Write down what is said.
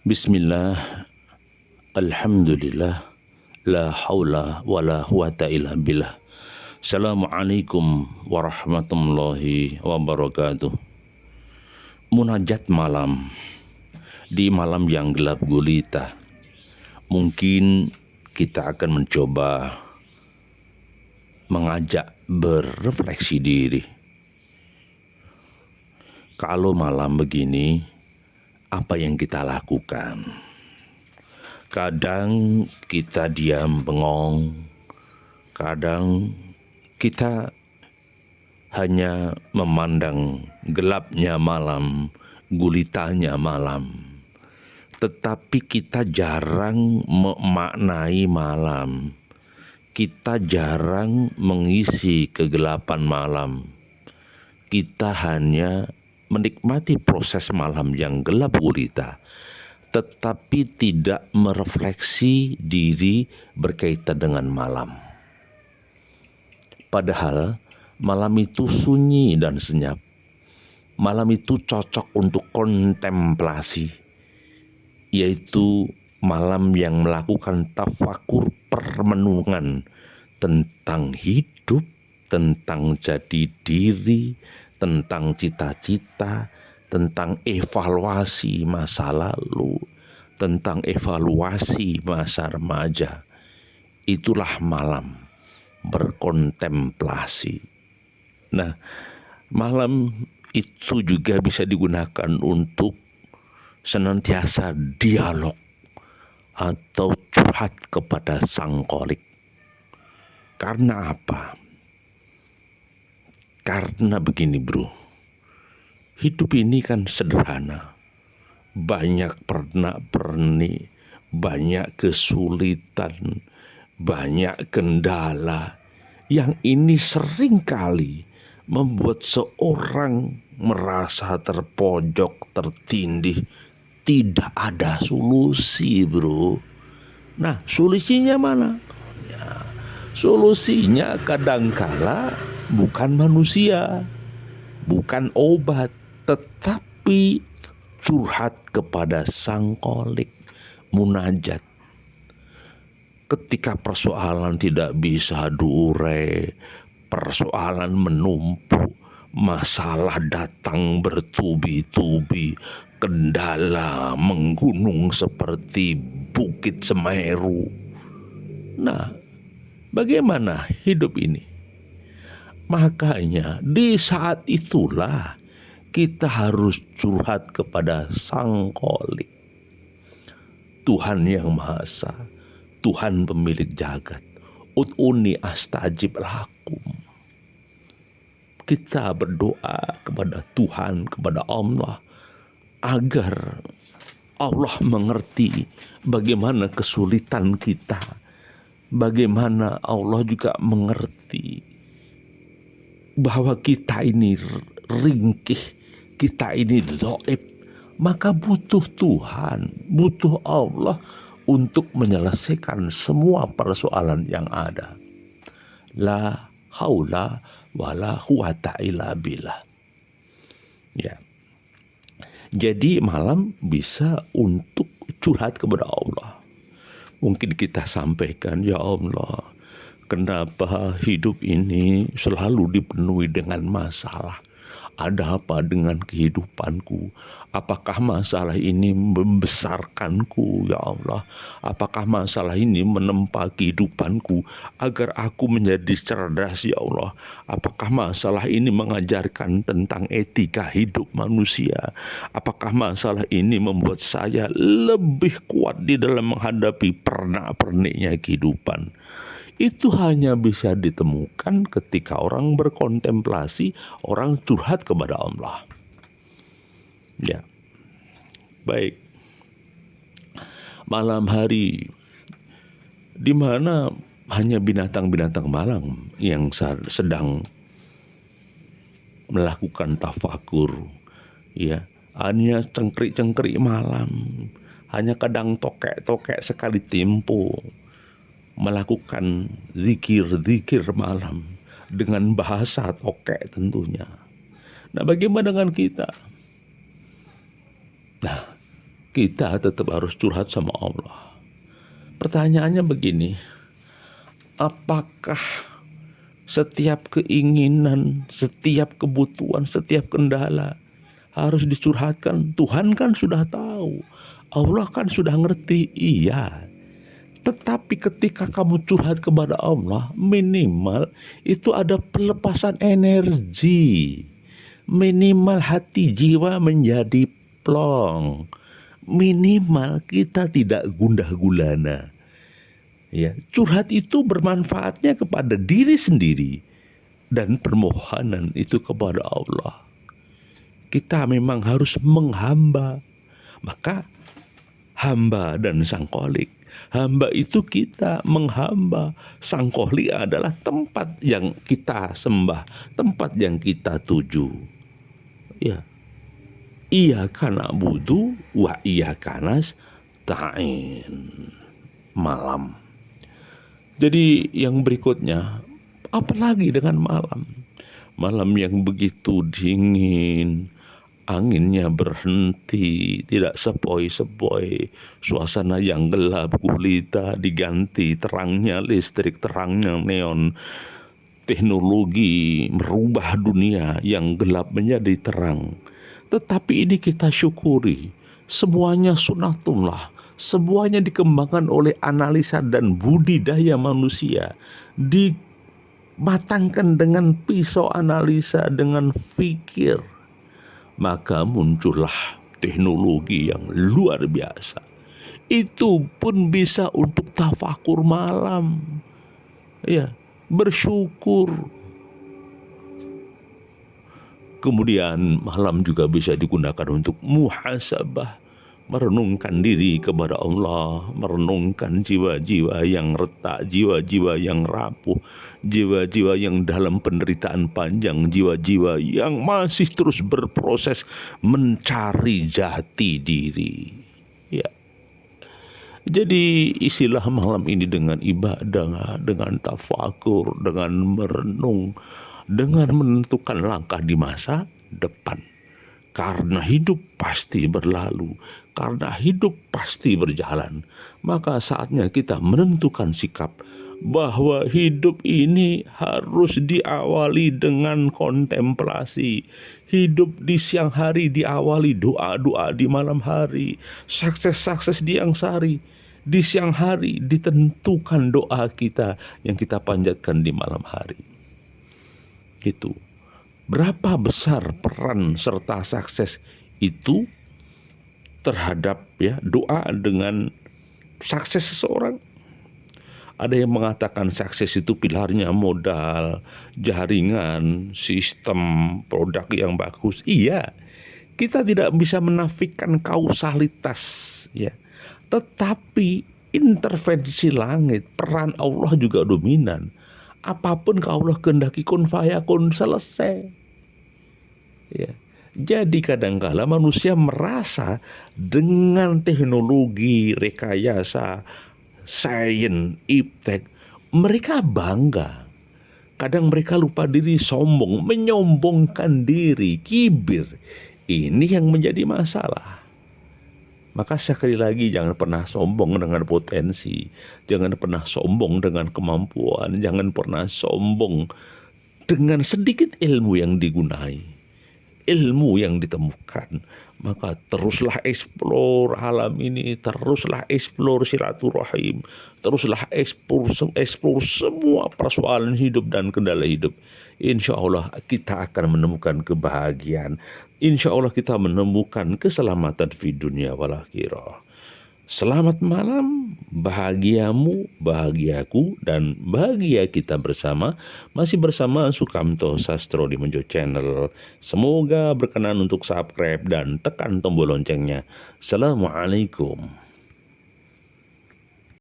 Bismillah, alhamdulillah, la haula wa la quwata illa billah. Assalamualaikum warahmatullahi wabarakatuh. Munajat malam, di malam yang gelap gulita, mungkin kita akan mencoba mengajak berefleksi diri. Kalau malam begini, apa yang kita lakukan? Kadang kita diam bengong, kadang kita hanya memandang gelapnya malam, gulitanya malam. Tetapi kita jarang memaknai malam. Kita jarang mengisi kegelapan malam. Kita hanya menikmati proses malam yang gelap gulita, tetapi tidak merefleksi diri berkaitan dengan malam. Padahal malam itu sunyi dan senyap. Malam itu cocok untuk kontemplasi, yaitu malam yang melakukan tafakur permenungan tentang hidup, tentang jati diri, tentang cita-cita, tentang evaluasi masa lalu, tentang evaluasi masa remaja. Itulah malam berkontemplasi. Nah, malam itu juga bisa digunakan untuk senantiasa dialog atau curhat kepada Sang Kholik. Karena apa? Karena begini bro, hidup ini kan sederhana, banyak pernak-pernik, banyak kesulitan, banyak kendala, yang ini seringkali membuat seorang merasa terpojok, tertindih, tidak ada solusi bro. Nah, solusinya mana? Ya, solusinya kadangkala bukan manusia, bukan obat, tetapi curhat kepada Sang Kholik, munajat. Ketika persoalan tidak bisa diurai, persoalan menumpuk, masalah datang bertubi-tubi, kendala menggunung seperti Bukit Semeru. Nah, bagaimana hidup ini? Makanya di saat itulah kita harus curhat kepada Sang Kholik, Tuhan yang Maha Esa, Tuhan pemilik jagat. Ud'uni astajib lakum. Kita berdoa kepada Tuhan, kepada Allah, agar Allah mengerti bagaimana kesulitan kita, bagaimana Allah juga mengerti bahwa kita ini ringkih, kita ini dhaif, maka butuh Tuhan, butuh Allah untuk menyelesaikan semua persoalan yang ada. La haula wala quwata illa billah. Ya. Jadi malam bisa untuk curhat kepada Allah. Mungkin kita sampaikan, ya Allah, kenapa hidup ini selalu dipenuhi dengan masalah? Ada apa dengan kehidupanku? Apakah masalah ini membesarkanku, ya Allah? Apakah masalah ini menempa kehidupanku agar aku menjadi cerdas, ya Allah? Apakah masalah ini mengajarkan tentang etika hidup manusia? Apakah masalah ini membuat saya lebih kuat di dalam menghadapi pernak-perniknya kehidupan? Itu hanya bisa ditemukan ketika orang berkontemplasi, orang curhat kepada Allah. Ya, baik. Malam hari, di mana hanya binatang-binatang malam yang sedang melakukan tafakur, ya, hanya cengkrik-cengkrik malam, hanya kadang tokek-tokek sekali tempo melakukan zikir-zikir malam dengan bahasa tokek tentunya. Nah, bagaimana dengan kita? Nah, kita tetap harus curhat sama Allah. Pertanyaannya begini, apakah setiap keinginan, setiap kebutuhan, setiap kendala harus dicurhatkan? Tuhan kan sudah tahu, Allah kan sudah ngerti, iya. Tetapi ketika kamu curhat kepada Allah, minimal itu ada pelepasan energi. Minimal hati jiwa menjadi plong. Minimal kita tidak gundah gulana. Ya, curhat itu bermanfaatnya kepada diri sendiri dan permohonan itu kepada Allah. Kita memang harus menghamba. Maka hamba dan sangkolik. Hamba itu kita menghamba. Sangkolik adalah tempat yang kita sembah, tempat yang kita tuju. Ya. Iyyaka na'budu wa iyyaka nasta'in. Malam. Jadi yang berikutnya, apalagi dengan malam? Malam yang begitu dingin, anginnya berhenti, tidak sepoi-sepoi, suasana yang gelap gulita diganti terangnya listrik, terangnya neon. Teknologi merubah dunia yang gelap menjadi terang. Tetapi ini kita syukuri, semuanya sunatullah, semuanya dikembangkan oleh analisa dan budidaya manusia, dimatangkan dengan pisau analisa, dengan fikir. Maka muncullah teknologi yang luar biasa. Itu pun bisa untuk tafakur malam. Ya, bersyukur. Kemudian malam juga bisa digunakan untuk muhasabah, merenungkan diri kepada Allah, merenungkan jiwa-jiwa yang retak, jiwa-jiwa yang rapuh, jiwa-jiwa yang dalam penderitaan panjang, jiwa-jiwa yang masih terus berproses mencari jati diri. Ya. Jadi isilah malam ini dengan ibadah, dengan tafakur, dengan merenung, dengan menentukan langkah di masa depan. Karena hidup pasti berlalu, karena hidup pasti berjalan, maka saatnya kita menentukan sikap bahwa hidup ini harus diawali dengan kontemplasi. Hidup di siang hari diawali doa-doa di malam hari, sukses-sukses di siang hari. Di siang hari ditentukan doa kita yang kita panjatkan di malam hari. Gitu. Berapa besar peran serta sukses itu terhadap doa dengan sukses seseorang? Ada yang mengatakan sukses itu pilarnya modal, jaringan, sistem, produk yang bagus. Iya, kita tidak bisa menafikan kausalitas, ya. Tetapi intervensi langit, peran Allah juga dominan. Apapun Allah kehendaki kun fayakun, selesai. Ya. Jadi kadangkala manusia merasa dengan teknologi, rekayasa, sains, iptek, mereka bangga. Kadang mereka lupa diri, sombong, menyombongkan diri, kibir. Ini yang menjadi masalah. Maka sekali lagi jangan pernah sombong dengan potensi, jangan pernah sombong dengan kemampuan, jangan pernah sombong dengan sedikit ilmu yang digunakan, ilmu yang ditemukan. Maka teruslah eksplor alam ini, teruslah eksplor silaturahim, teruslah eksplor semua persoalan hidup dan kendala hidup. Insya Allah kita akan menemukan kebahagiaan. Insya Allah kita menemukan keselamatan di dunia wal akhirah. Selamat malam, bahagiamu, bahagiaku, dan bahagia kita bersama. Masih bersama Sukamto Sastro di Menjo Channel. Semoga berkenan untuk subscribe dan tekan tombol loncengnya. Assalamualaikum.